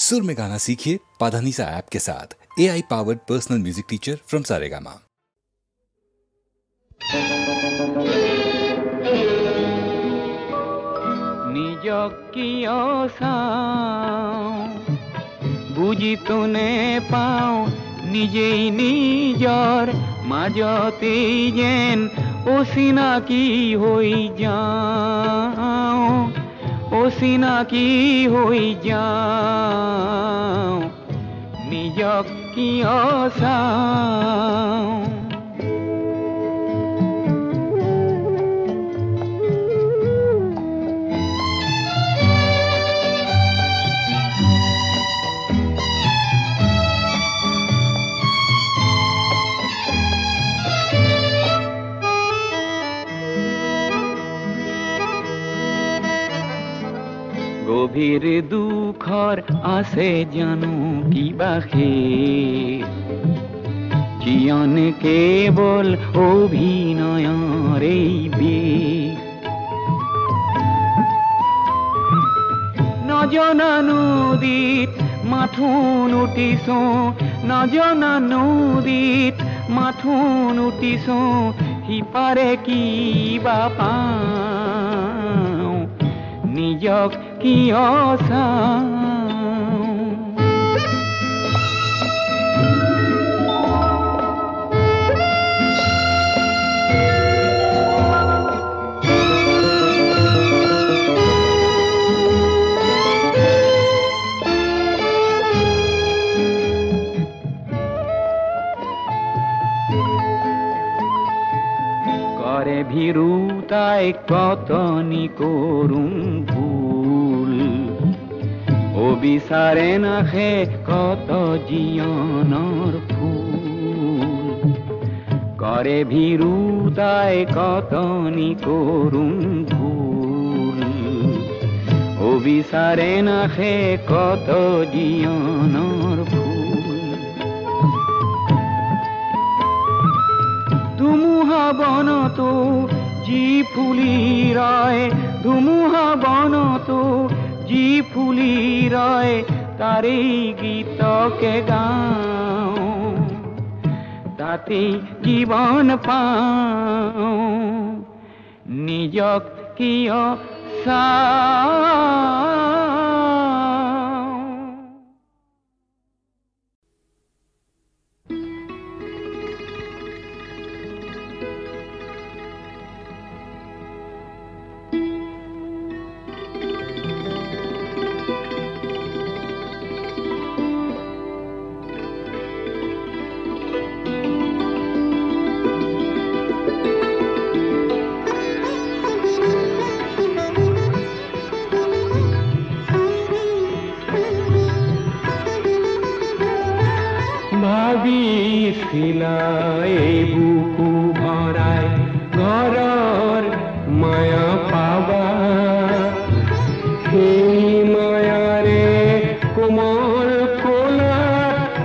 सुर में गाना सीखिए पाधानीसा ऐप के साथ। AI powered personal music teacher from Saregama. নিজক কিয় চাওঁ বুজি তোনে পাওঁ নিজেই নিজৰ মাজতেই যেন অচিনাকি হৈ যাওঁ অচিনাকি হৈ যাওঁ নিজক কিয় চাওঁ গভীৰ দুখৰ আছে জানো কিবা জীৱন কেৱল অভিনয়ৰে নজনা নদীত মাথোন উঠিছো নজনা নদীত মাথোন উঠিছো সিপাৰে কিবা পাওঁ নিজক কিয় চাওঁ কৰে ভীৰুতাই কতনি কৰোঁ ভুল অবিচাৰে নাখে কত জীয়নৰ ফুল কৰে ভীৰুতাই কতনি কৰোঁ ভুল অবিচাৰে নাখে কত জীয়নৰ ফুল ধুমুহা বনতো যি ফুলি ৰয় ধুমুহা বনতো যি ফুলি ৰয় তাৰেই গীতকে গাওঁ তাতেই জীৱন পাওঁ নিজক কিয় চাওঁ ভাবিছিলাই বুকু ভৰাই ঘৰৰ মায়া পাবা সেই মায়াৰে কোমল কোলা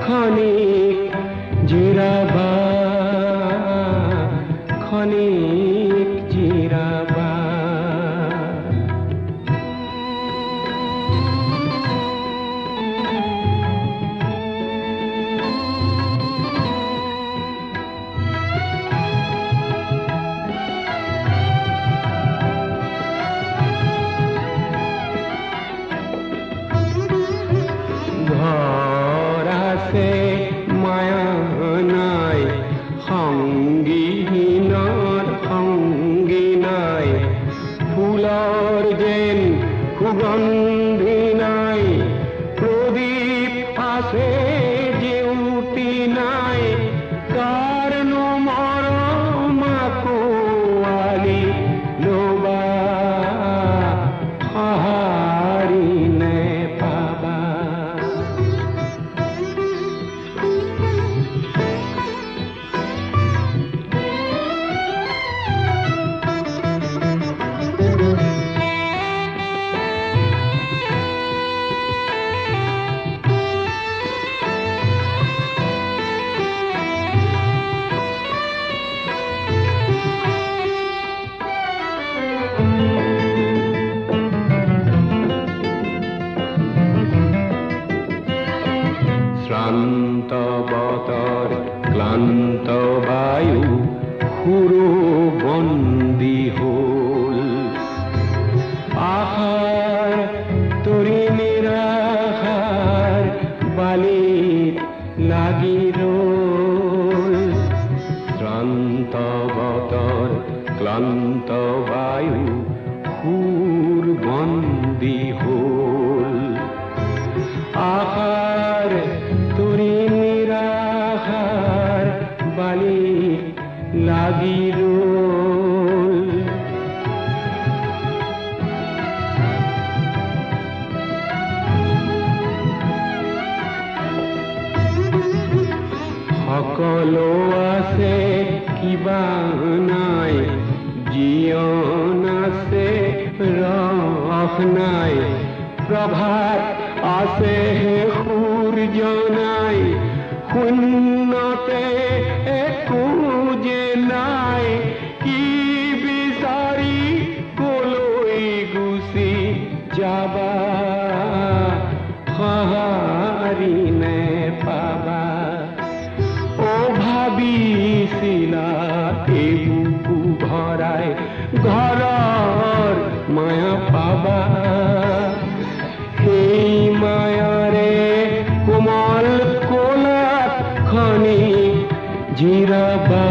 খনিক জিৰাবা খনিক জিৰাবা ঘৰ আছে মায়া নাই সংগীনৰ সংগী নাই ফুলৰ যেন সুগন্ধি নাই প্ৰদীপ আছে জেউতি নাই কাৰণো মৰম কোৱালি লবা সঁহাৰি নে পাবা শ্রান্ত বতর ক্লান্ত বায়ু হুরু বন্দী হল আহার তরি নিরাহার বালির লাগি রোল শ্রান্ত বতর ক্লান্ত বায়ু হুর বন্দী হল আহার তরি নিরাহার বালির লাগি রোল সকলো আছে কিবা নাই জীয়ন আছে ৰস নাই প্ৰভাত আছে সূৰ্য নাই শূন্যতে একো যে নাই কি বিচাৰি কলৈ গুচি যাবা সঁহাৰি নেপাবা ও ভাবিছিলা এই বুকু ভৰাই ঘৰৰ মায়া পাবা সেই মায়াৰে কোমল কোলাত খনি জিৰাবা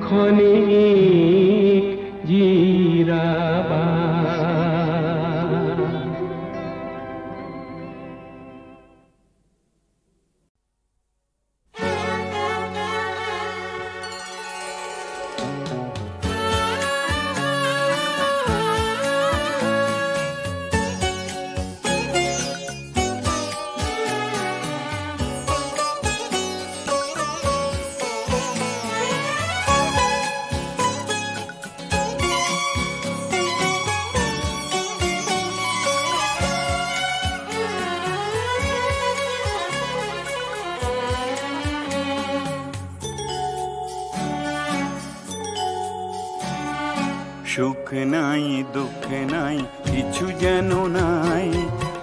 খনিক জিৰাবা সুখ নাই দুঃখ নাই কিছু যেন নাই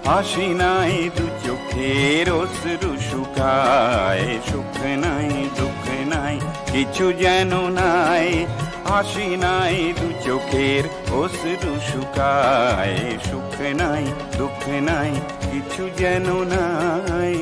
হাসি নাই দু চোখের অশ্রু শুকায় সুখ নাই দুঃখ নাই কিছু যেন নাই হাসি নাই দু চোখের অশ্রু শুকায় সুখ নাই দুঃখ নাই কিছু যেন নাই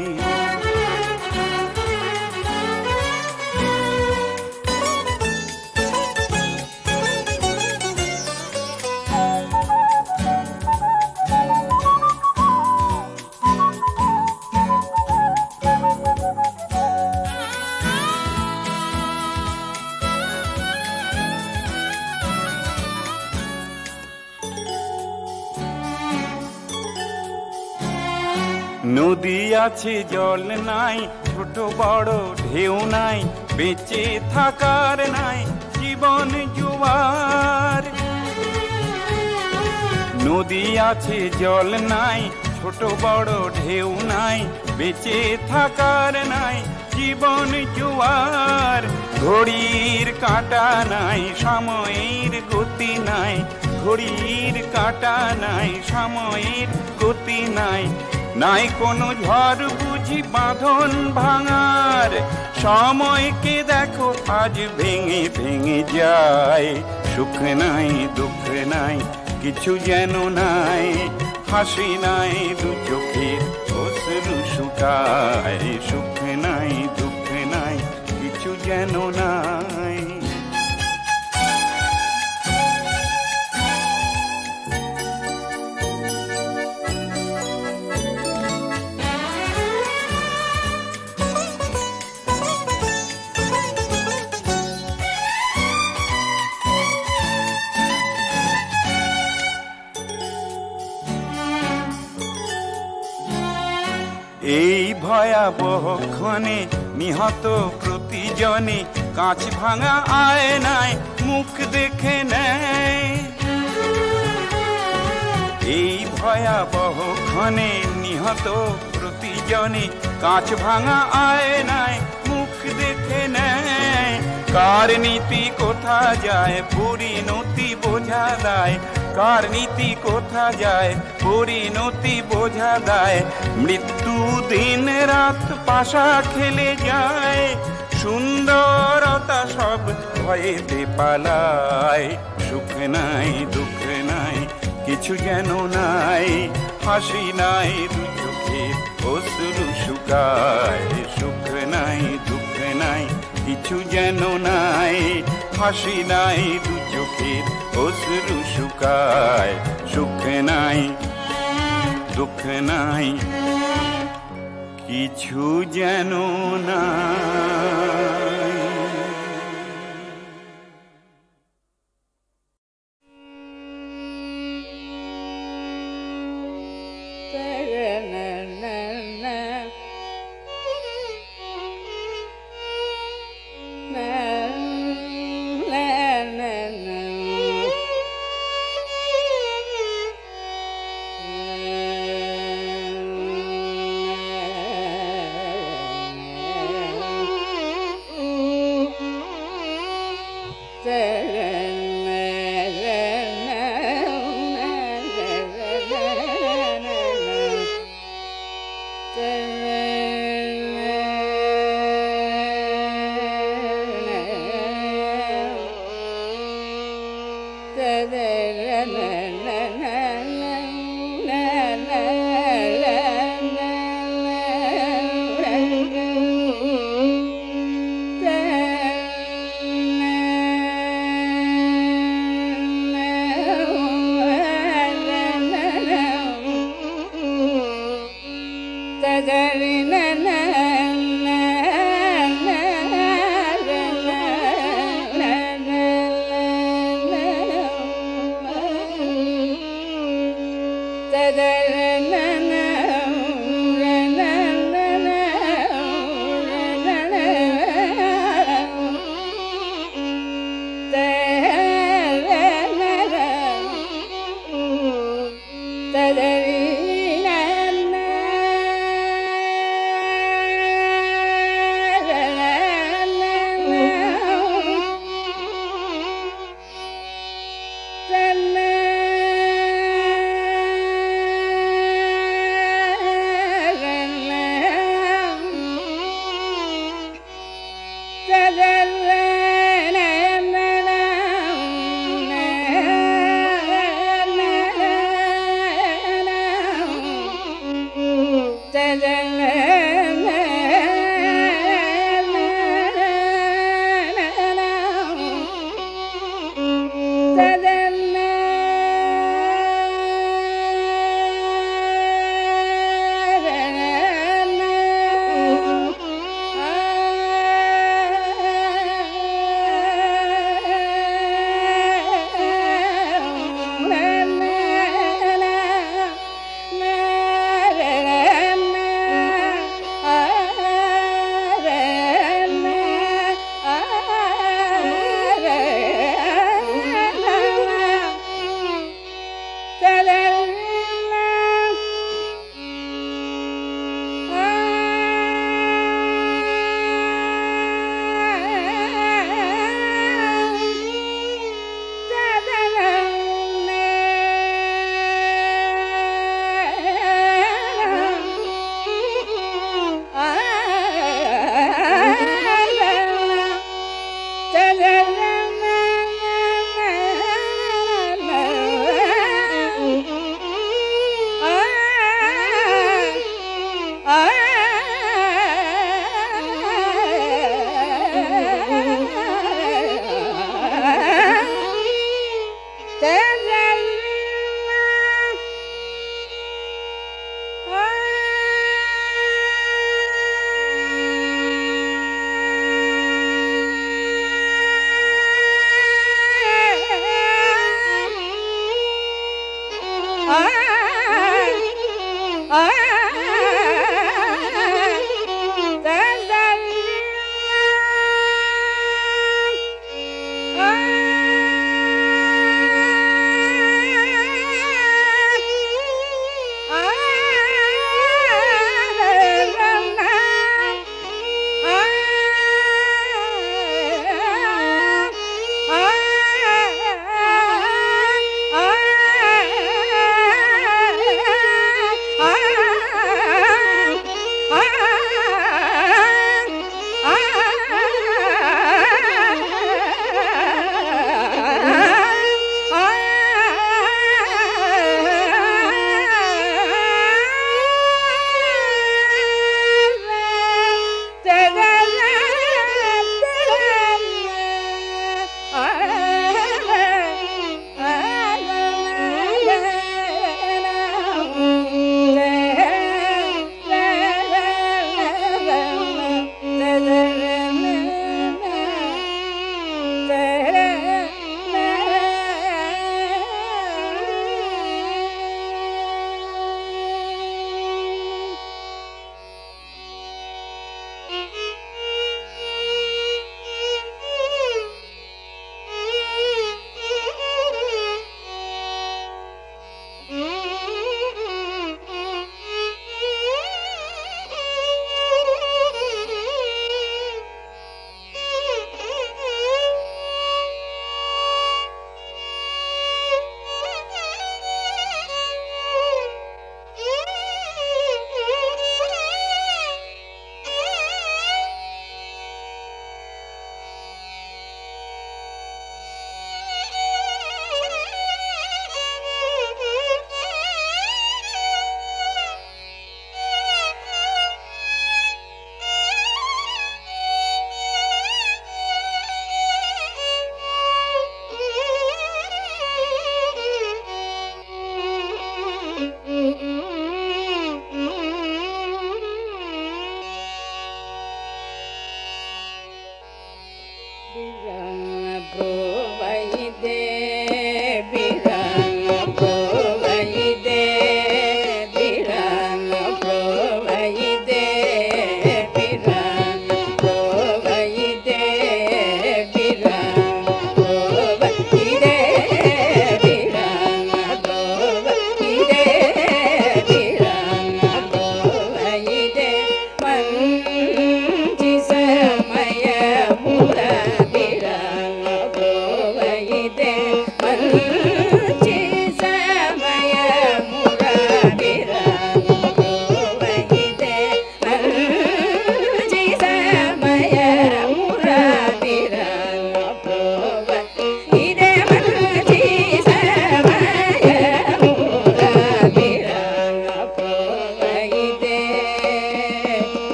নদী আছে জল নাই ছোট বড় ঢেউ নাই বেঁচে থাকার নাই জীবন জোয়ার নদী আছে জল নাই ছোট বড় ঢেউ নাই বেঁচে থাকার নাই জীবন জোয়ার ঘড়ির কাঁটা নাই সময়ের গতি নাই ঘড়ির কাঁটা নাই সময়ের গতি নাই নাই কোনো ঝড় বুঝি বাঁধন ভাঙার সময়কে দেখো আজ ভেঙে ভেঙে যায় সুখ নাই দুঃখ নাই কিছু যেন নাই হাসি নাই দু চোখের অশ্রু শুকায় সুখ নাই দুঃখ নাই কিছু যেন নাই এই ভয়াবহ ক্ষণে নিহত প্রতিজনে কাঁচ ভাঙা আয়নায় মুখ দেখে নেয় এই ভয়াবহ ক্ষণে নিহত প্রতিজনে কাঁচ ভাঙা আয়নায় মুখ দেখে নেয় কার নীতি কোথা যায় পরিণতি বোঝা দেয় কার নীতি কোথা যায় পরিণতি বোঝা দায় মৃত্যু দিন রাত পাশা খেলে যায় সুন্দরতা সব ভয়েতে পালায় সুখ নাই দুঃখ নাই কিছু যেন নাই হাসি নাই দু চোখের অশ্রু শুকায় সুখ নাই দুঃখ নাই কিছু যেন নাই হাসি নাই দু চোখের অশ্রু শুকায় সুখ নাই দুঃখ নাই কিছু যেন নাই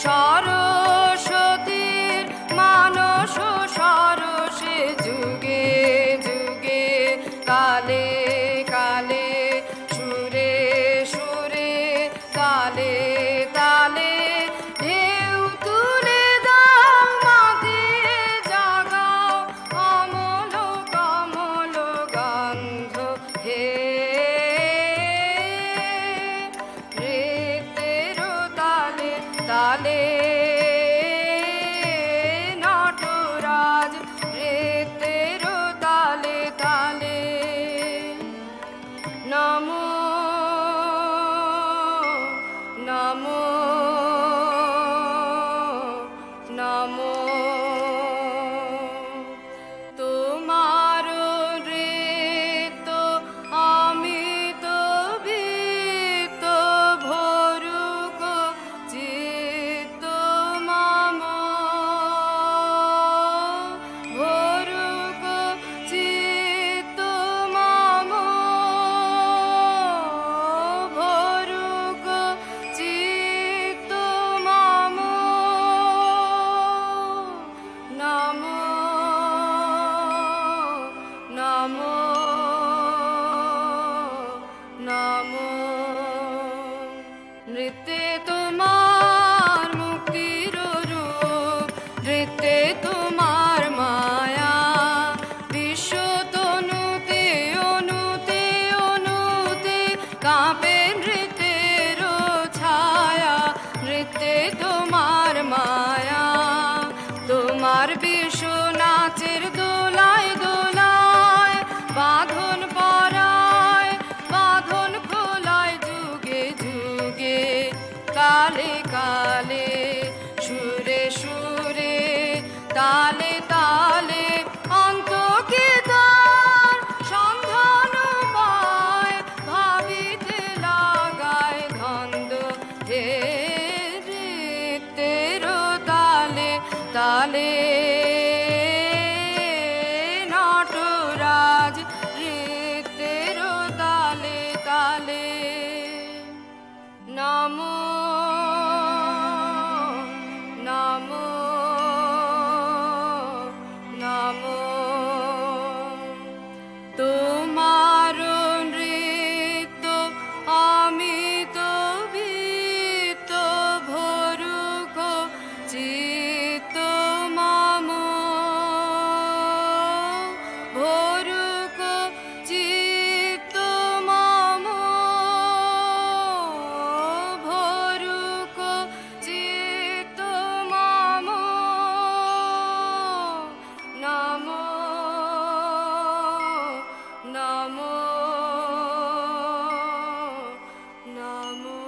সরস্বতীর মানস সরসে যুগে যুগে কালে কালে সুরে সুরে তালে তালে ঢেউ তুলে দাও মাদিয়ে জাগাও অমল কমল গন্ধ হে নৃত্যেরও তালে তালে নটরাজ নৃত্যেরও তালে তালে নমো নমো নমো তোমার নৃত্য অমিত বিত ভরুক চিত্ত মম ভরুক চিত্ত মম ভরুক চিত্ত মম নমো নমো নমো নৃত্যে তোমার মুক্তির রূপ নৃত্যে তোমার মায়া বিশ্ব তনুতে অনুতে অনুতে কাঁপে নৃত্যের ছায়া নৃত্যে তোমার মায়া তোমার বিশ্ব নাচের দোলায় দোলায় বাঁধন পরায় বাঁধন খোলায় যুগে যুগে কালে কালে সুরে সুরে তালে তালে অন্তকে তার সন্ধান পায় ভাবিতে লাগায় ধন্দ হে নৃত্যেরও তালে তালে নটরাজ নৃত্যেরও তালে তালে নমো নমো নমো তোমার নৃত্য অমিত বিত ভরুক চিত্ত মম ভরুক চিত্ত মম ভরুক চিত্ত মম নমো নমো নমো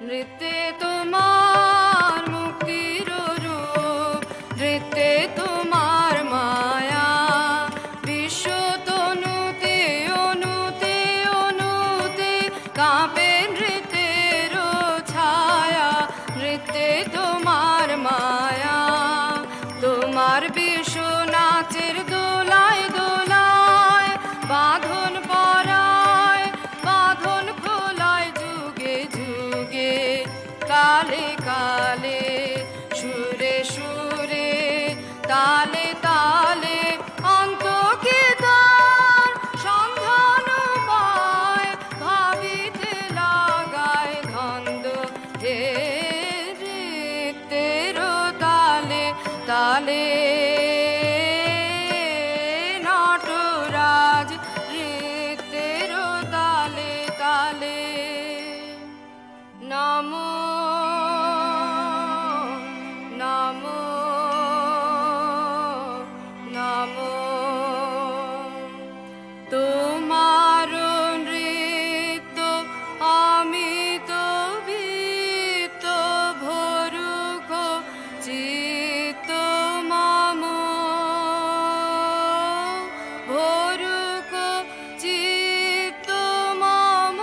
নৃত্যে তোমার মুক্তির রূপ, নৃত্যে তোমার মায়া, বিশ্ব তনুতে অনুতে অনুতে কাঁপে নৃত্যের ছায়া, নৃত্যে তোমার মায়া, তোমার বিশ্ব নাচের দোলায় দোলায় বাঁধন পরায়, বাঁধন খোলায় যুগে যুগে, কালে কালে, সুরে সুরে, তালে তালে, অন্তকে তার সন্ধান পায়, ভাবিতে লাগায় ধন্দ হে নৃত্যের তালে তালে, নটরাজ নৃত্যের তালে তালে। নমো নমো নমো, তোমার নৃত্য অমিত বৃত্ত, ভরুক চিত্ত মম, ভরুক চিত্ত মম,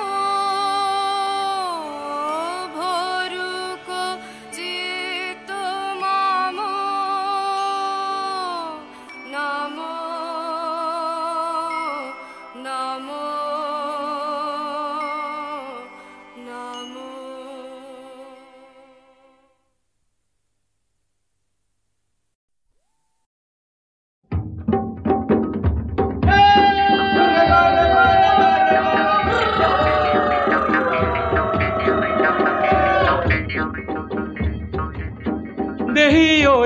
ভরুক চিত্ত মম। নমো নমো নমো। দেহি ঐ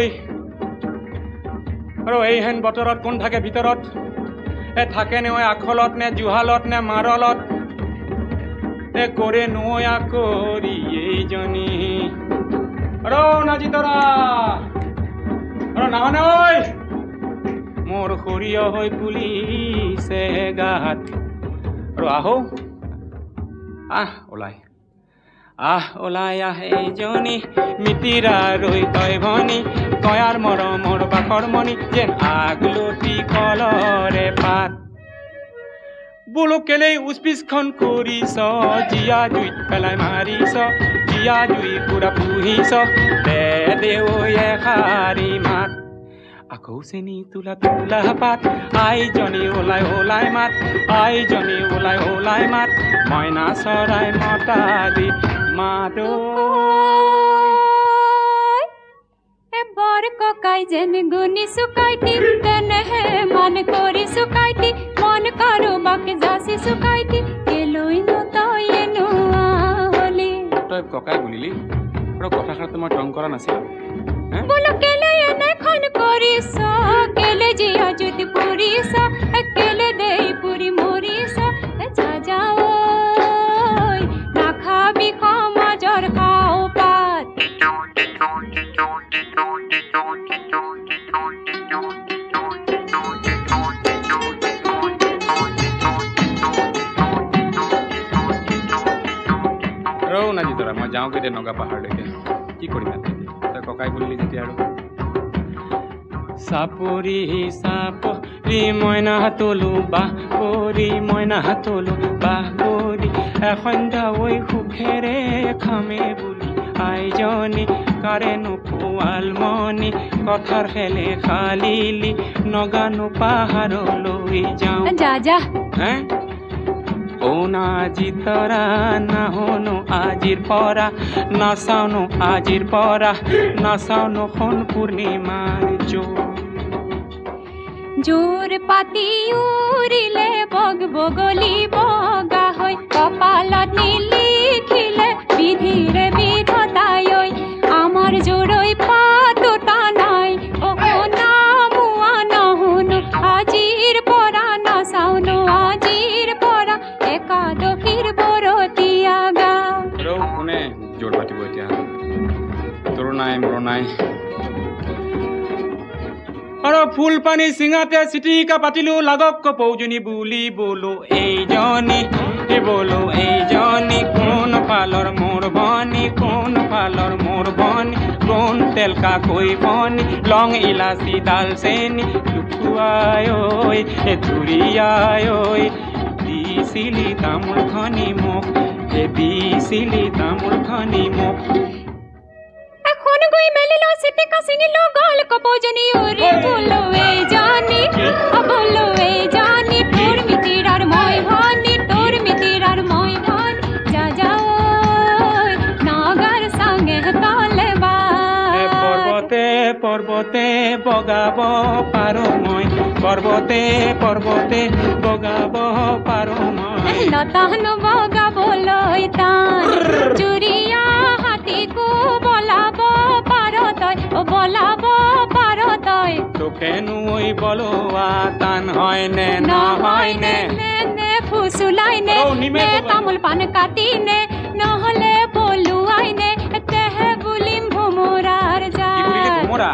আৰু এইহেন বতৰত কোন থাকে ভিতৰত? থাকে নে আখলত নে জুহালত নে মাৰলত? কৰে নয়া কৰি এইজনী নাজিতৰা নাহনে ঐ, মোৰ সৰিয়হ হৈ পুলিছে গাত। আহো ওলাই ওলাই এইজনী, মিতিৰা ৰৈ তই ভনী, কয়াৰ মৰমৰ বাখৰ মণি, যেন আগলতি কলৰে পাত। বোলো কেলেই উচপিচখন কৰিছ, জীয়া জুইত পেলাই মাৰিছ, জীয়া জুই পুৰা পুহিছ, দে ঐ এষাৰি মাত। আকৌ চেনি তোলা তোলা পাত, আইজনী ওলাই ওলাই মাত, আইজনী ওলাই ওলাই মাত, মইনা চৰাই মতা দি মাত। এবাৰ ককাই যেন গুণি চুকাইটি, তেনেহে মন কৰি চুকাইটি, মন কাৰোবাকে যাচি চুকাইটি, কেলৈ তই নোৱা হলি? তই ককাই বুলিলি আৰু কথাষাৰটো মই টং কৰা নাছিলো। বোলো কেলে এনেখন কৰিছ, কেলে জীয়া জুতি পুৰিছ, কেলে দেই পুৰি মৰিছ, যা যা ঐ নাখাবি সমাজৰ খাও পাত। নাজিতৰা, মই যাওঁ কেতিয়া নগা পাহাৰলৈকে, কি কৰিম তই ককাই বুলিলি যেতিয়া। আৰু চাপৰি চাপৰি মইনা তলো বাহ কৰি, মইনা তলো বাহ কৰি, এসন্ধ্যা ঐ সুখেৰে খামে বুলি, আইজনী কাৰেনো পোৱালমণি, কথাৰ খেলে খালিলি, নগানো পাহাৰলৈ যাওঁ। যা যা ও নাজিতৰা, নাহনো আজিৰ পৰা, নাচাওনো আজিৰ পৰা, নাচাওনো খন পূৰ্ণিমাৰ জোৰ পাতি উৰিলে বগ বগলী বগা হৈ, কপালত নিলিখিলে বিধিৰে বিধতাই, আমাৰ জোৰৈ পাতো টানাই, নামোৱা নহুনো আজিৰ পৰা, নাচাওনো আজিৰ পৰা, একাদশীৰ বৰতীয়া গাঁও। কোনে জোৰ পাতিব এতিয়া? তোৰ নাই মোৰ নাই। আৰু ফুল পানী চিঙাতে চিটিকা পাতিলো, লাগক কপৌজনী বুলি বলো এইজনী, বলো এইজনী কোন পালৰ মোৰ ভনী, কাকৈ বনি লং ইলাচি ডালচেনি লুকুৱাই ঐ ধুৰিয়াই ঐ দিছিলি তামোল খনি মোক দিছিলি তামোল খনি মোক এখন গৈ মেলিলো চিটিকা চিঙিলো গল কপজনী ওরে বলো এই জানি বলো এই জানি তোর মিতিরার মই ভানি তোর মিতিরার মই ভানি যা যাও নাগার সঙ্গে তালেবা পর্বতে পর্বতে বগাব পাৰো মই পৰ্বতে পৰ্বতে বগাব পাৰো মই লতাহন বগাবলৈ তান চুৰিয়া হাতীকো বলাব পাৰো তই বলাব পাৰো তই তোকে নুই বলোৱা টান হয় নে নহয় নে নে ফুসুলাই নে তামোল পান কাটি নে নহলে বলুৱাই নে তেহে বুলিম ভোমৰাৰ যা ভোমৰা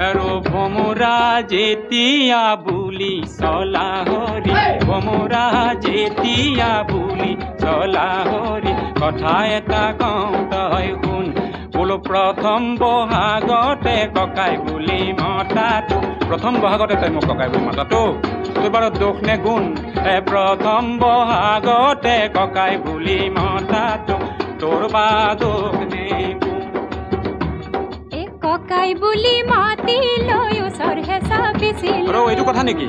আৰু ভোমৰা যেতিয়া বুলি চলা হৰি ভোমৰা যেতিয়া বুলি চলা হৰি কথা এটা কওঁ তই শুন বোলো প্ৰথম বহাগতে ককাই বুলি মতাটো প্ৰথম বহাগতে তই মোক ককাই বুলি মতাটো তোৰ বাৰু দুখ নে গুণ প্ৰথম বহাগতে ককাই বুলি মতাটো তোৰ বা দুখ নে গুণ ককাই বুলি মাতি লৈ ওচৰ হেঁচা পিছিল এইটো কথা নেকি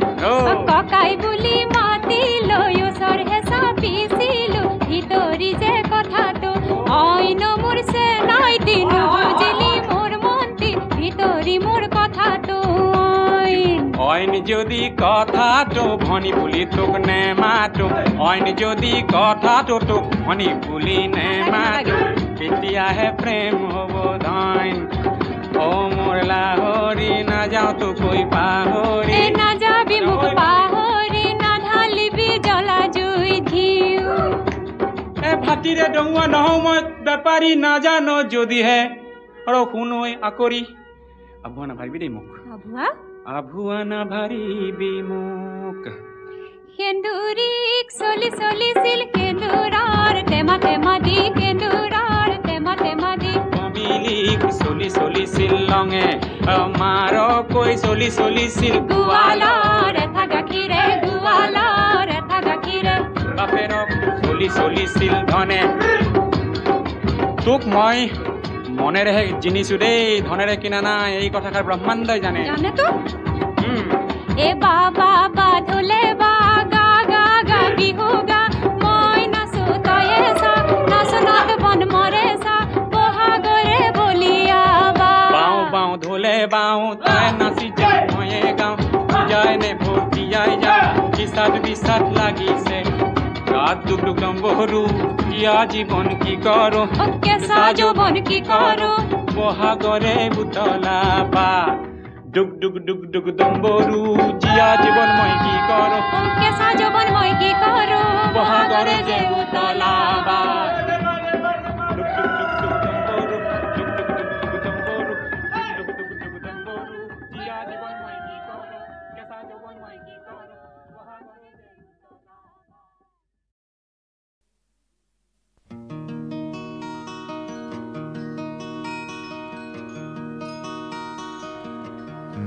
ককাই বুলি মাতি লৈ ওচৰ হেঁচা পিছিলো ভিতৰি যে কথাটো অইন মোৰ চেনাই দিনো বুজিলি মোৰ মন্তি ভিতৰি মোৰ কথাটো অইন যদি কথাটো ভনী বুলি তোক নেমাতো অইন যদি কথাটো তোক ভনী বুলি নেমাতো তেতিয়াহে প্ৰেম হ'ব ধন ও মোৰ লাহৰি নাযাওঁ তো কৈ পাহৰি নাযাবি মোক পাহৰি নাঢালিবি জ্বলা জুই ঘিউ ভাতিৰে ডঙুৱা নহওঁ মই বেপাৰী নাজানো যদিহে আৰু শুনৈ আকৰি আভুৱা নাভাৰিবি দেই মোক আভুৱা নাভাৰিবি মোক সেন্দুৰীক চলি চলিছিল সেন্দুৰাৰ টেমা টেমা দি সেন্দুৰাৰ টেমা টেমা দি কমিলিক চলি চলিছিল লঙে মাৰকৈ চলি চলিছিল গোৱালৰ এঠা গাখীৰে গোৱালৰ এঠা গাখীৰে বাপেৰক চলি চলিছিল ধনে তোক মই মনেৰেহে জিনিছো দেই ধনেৰে কিনা নাই এই কথাষাৰ ব্ৰহ্মাণ্ডই জানে জানেতো এ বাবা বাধুলে বা গা গা গা বিহু গা মই নাচো তয়ে চা নাচ নাচ বন মৰে চা বহাগৰে বলিয়া বাওঁ বাওঁ ধুলে বাওঁ তই নাচি যা ময়ে গাওঁ যায় নে ভৰ্তিয়াই যা বিচাত বিচাত লাগিছে ৰাত দুক দুক দম্বৰু ইয়া জীৱন কি কৰো কেঁচা যৌৱন কি কৰো বহাগৰে বুতলা বা ডুক ডুক ডুক ডুক দম্বৰু জিয়া জীৱন মই কি কৰো কেঁচা যৌৱন মই কি কৰো বহাগৰে যে বুতলা বা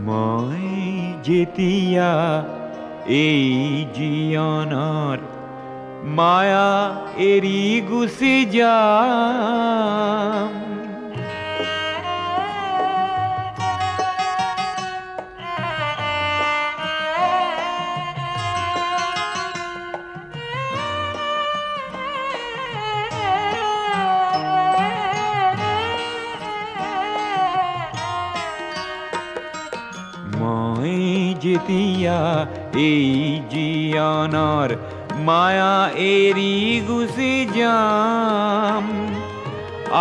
মই যেতিয়া এই জীৱনৰ মায়া এৰি গুচি যাম যেতিয়া এই জীৱনৰ মায়া এৰি গুচি যাম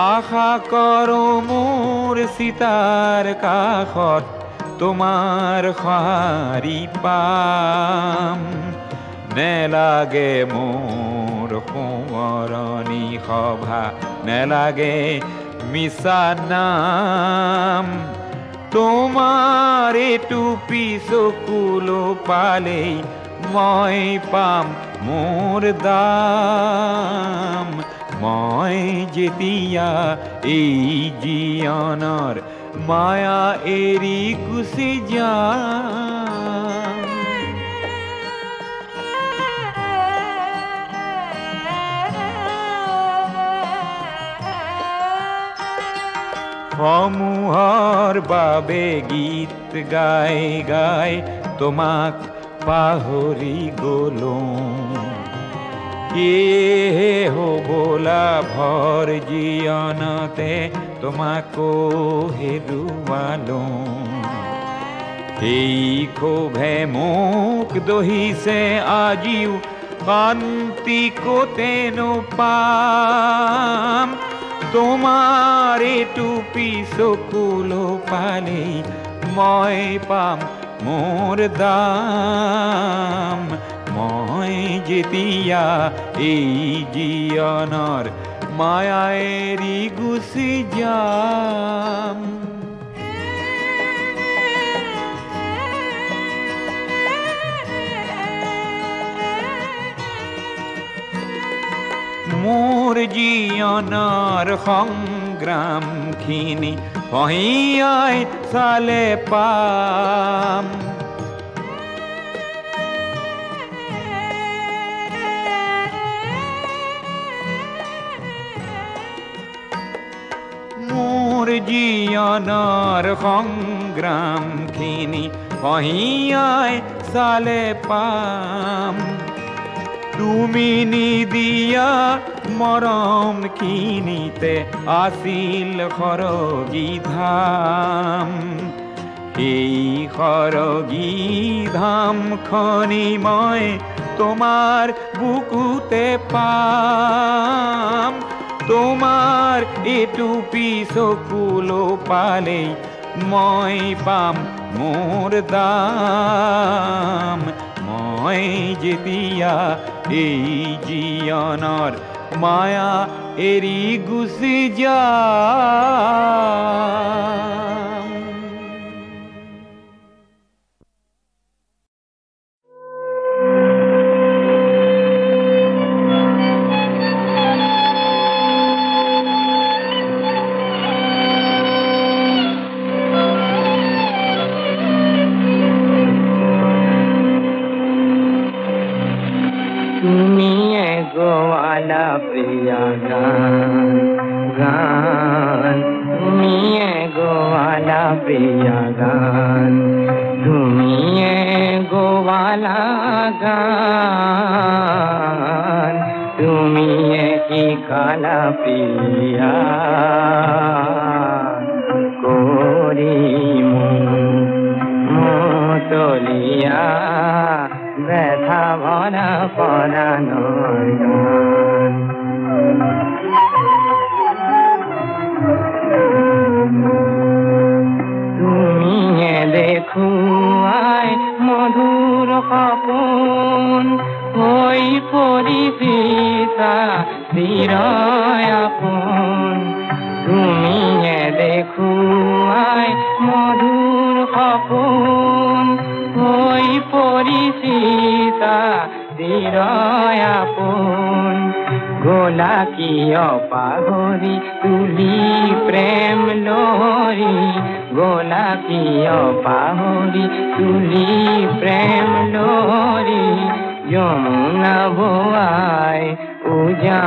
আশা কৰোঁ মোৰ চিতাৰ কাষত তোমাৰ সঁহাৰি পাম নেলাগে মোৰ সোঁৱৰণি সভা নেলাগে মিছা নাম তোমাৰ টুপি চকুলো পালেই মই পাম মোৰ দাম মই যেতিয়া এই জীৱনৰ माया एरी गुसी जाम সমূহৰ বাবে গীত গাই গাই তোমাক পাহৰি গলো ये হবলা ভৰ জীয়নতে তোমাকো হেৰুৱালো এই ক্ষোভে মোক দহিছে আজিও শান্তি ক'তেনো পাম তোমাৰ এইটো পিছকুলো পালেই মই পাম মোৰ দাম মই যেতিয়া এই জীয়নৰ মায়া এৰি গুচি যাম মোৰ জীয়নৰ সংগ্ৰামখিনি পহিয়াই চালে পাম মোৰ জীয়নৰ সংগ্ৰামখিনি পহিয়াই চালে পাম তুমি নিদিয়া মৰমখিনিতে আছিল সৰগী ধাম এই সৰগী ধামখনি মই তোমাৰ বুকুতে পাম তোমাৰ এইটো পিছকুলো পালেই মই পাম মোৰ দাম মই যেতিয়া এই জীয়নৰ মায়া এৰি গুচি যাম গোৱালা প্ৰিয়া গান গান তুমিয়ে গোৱালা প্ৰিয়া গান তুমিয়ে গোৱালা গান তুমিয়ে শিকালা প্ৰিয়া কৰি মতলিয়া ব্যথা ভরা পরাণর গান তুমি দেখো আয় মধুর সপোন হই পরিচিতা চিরয় আপন তুমি দেখো আয় মধুর সপোন হই পরিচিতা চিরয় আপন গোলা কিয় পাহৰি তুলি প্ৰেম লহৰি গোলা কিয় পাহৰি তুলি প্ৰেম লহৰি যমুনা বোৱাই উজান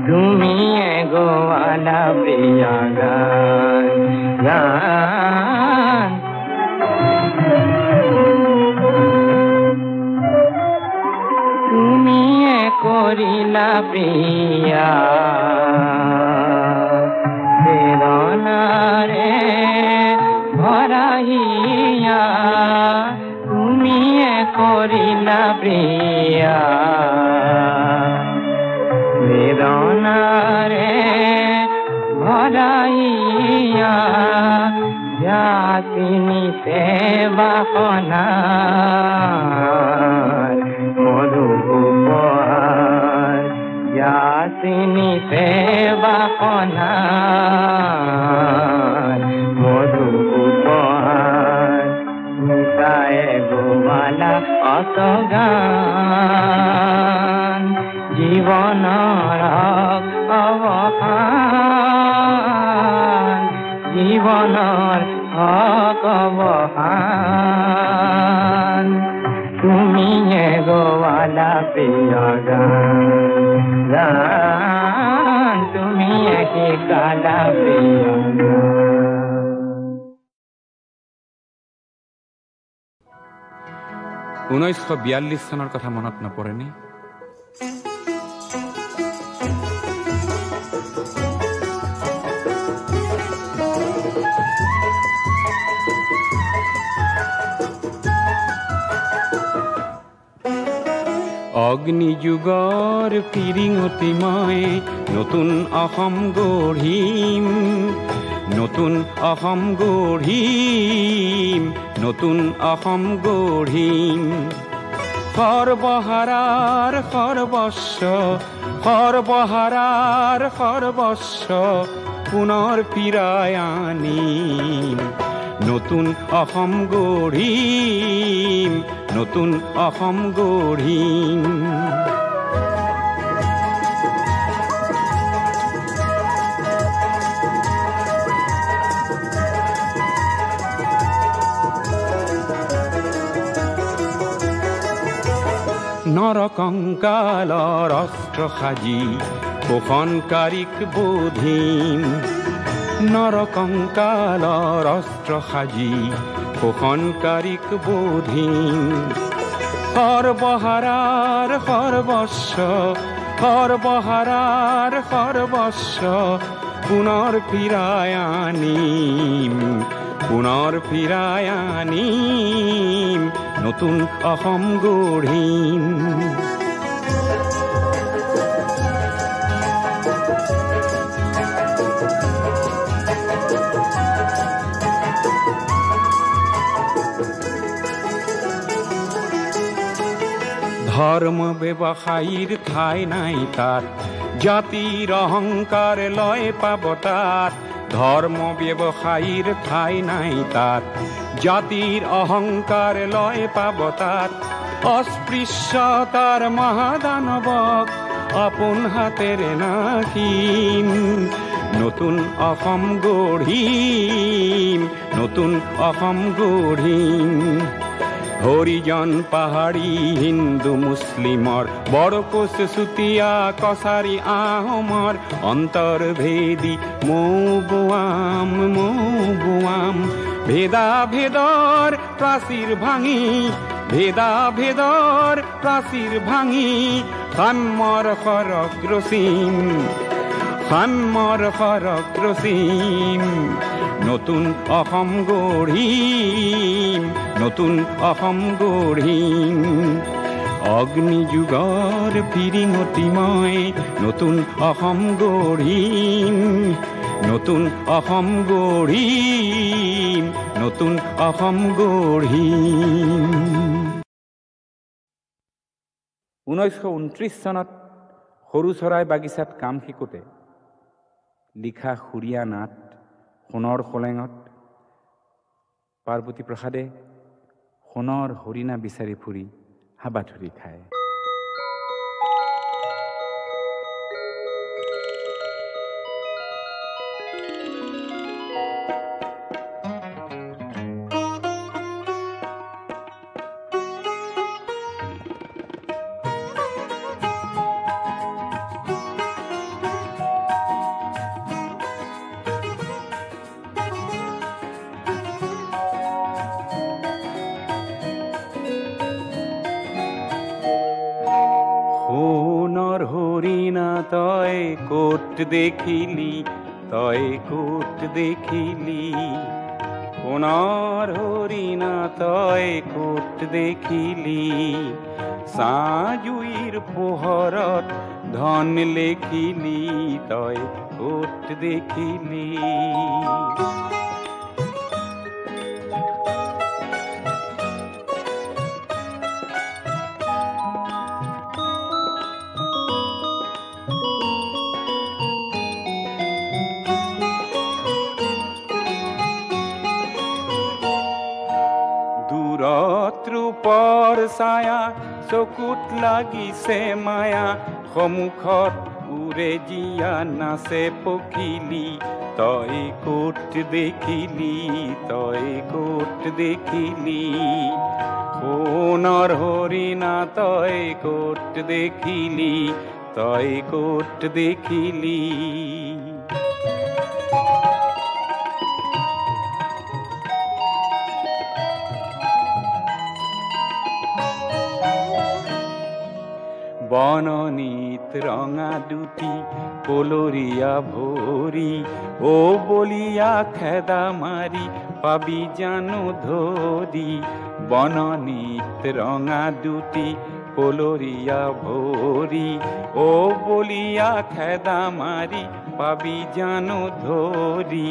তুমিয়ে গোৱালা প্ৰিয়া গান গান তুমিয়ে কৰিলা প্ৰিয়া বেদনাৰে ভৰাহিয়া তুমিয়ে কৰিলা প্ৰিয়া বেদনাৰে ভৰাহিয়া জাতিনি সেৱাখনা মধুপহাৰ যাসিনি সেৱাখনাৰ মধুপহাৰ মিশায়ে গোৱালা অসগান জীৱনৰ অৱসান জীৱনৰ অকবহান তুমিয়ে গোৱালা প্ৰিয় গান তুমিয়ে শিকালা প্ৰিয় গান 1942 চনৰ কথা মনত নপৰেনে? অগ্নিযুগৰ ফিৰিঙতি মই নতুন অসম গঢ়িম, নতুন অসম গঢ়িম, নতুন অসম গঢ়িম। সৰ্বহাৰাৰ সৰ্বস্ব, সৰ্বহাৰাৰ সৰ্বস্ব পুনৰ ফিৰাই আনিম, নতুন অসম গঢ়িম, নতুন অসম গঢ়িম। নৰকংকালৰ অস্ত্ৰ সাজি শোষণকাৰীক বোধিম, নৰকংকালৰ অস্ত্ৰ সাজি শোষণকাৰীক বোধিম। সৰ্বহাৰাৰ সৰ্বস্ব, সৰ্বহাৰাৰ সৰ্বস্ব পুনৰ ফিৰাই আনিম, পুনৰ ফিৰাই আনিম, নতুন অসম গঢ়িম। ধৰ্ম ব্যৱসায়ীৰ ঠাই নাই তাত, জাতিৰ অহংকাৰ লয় পাব তাত। ধৰ্ম ব্যৱসায়ীৰ ঠাই নাই তাত, জাতিৰ অহংকাৰ লয় পাব তাত। অস্পৃশ্যতাৰ মহাদানৱক আপোন হাতেৰে নাশিম, নতুন অসম গঢ়িম, নতুন অসম গঢ়িম। হৰিজন পাহাৰী হিন্দু মুছলিমৰ, বৰকোচ চুতীয়া কছাৰী আহোমৰ, অন্তৰ্ভেদী মৌ বোৱাম, মৌ বোৱাম। ভেদা ভেদৰ প্ৰাচীৰ ভাঙি, ভেদা ভেদৰ প্ৰাচীৰ ভাঙি সাম্যৰ সৰগ ৰচিম, সাম্যৰ সৰগ ৰচিম, নতুন অসম গঢ়িম, নতুন অসম গঢ়িম। অগ্নিযুগৰ ফিৰিঙতি মই নতুন অসম গঢ়িম, নতুন অসম গঢ়িম, নতুন অসম গঢ়িম। 1929 চনত সৰু চৰাই বাগিচাত কাম শিকোঁতে লিখা সুৰীয়া নাট সোণৰ খোলেঙত পাৰ্বতী প্ৰসাদে সোণৰ হৰিণা বিচাৰি ফুৰি হাবাথুৰি খায়। তই কোট দেখিলি, তই কোট দেখিলি, সোণৰ হৰিণা তই কোট দেখিলি। চাজুইৰ পোহৰত ধন লেখিলি, তই কোট দেখিলি। ৰূপৰ ছায়া চকুত লাগিছে মায়া, সন্মুখত ৰে জিয়া নাচে পখিলি তই কোট দেখিলি তই কোট দেখিলি সোণৰ হৰিণা তই কোট দেখিলি তই কোট দেখিলি বননীত ৰঙা দুটি কলৰীয়া ভৰি ও বলিয়া খেদা মাৰি পাবি জানো ধৰি বননীত ৰঙা দুটি কলৰীয়া ভৰি ও বলিয়া খেদা মাৰি পাবি জানো ধৰি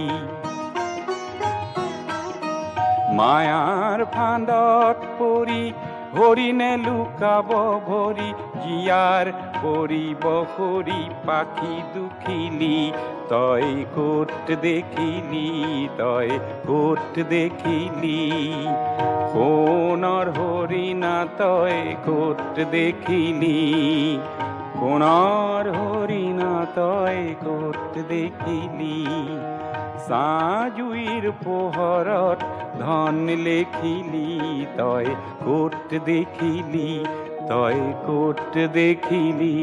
মায়াৰ ফান্দত পৰি হৰিণে লুকাব ভৰি জিয়াৰ পৰিব হৰি পাখি দুখিলি তই কোট দেখিলি তই কোট দেখিলি সোণৰ হৰিণা তই কোট দেখিলি সোণৰ হৰিণা তই কোট দেখিলি সাজুইৰ পোহৰত ধন লেখিলি তই কোট দেখিলি তই কোট দেখিলি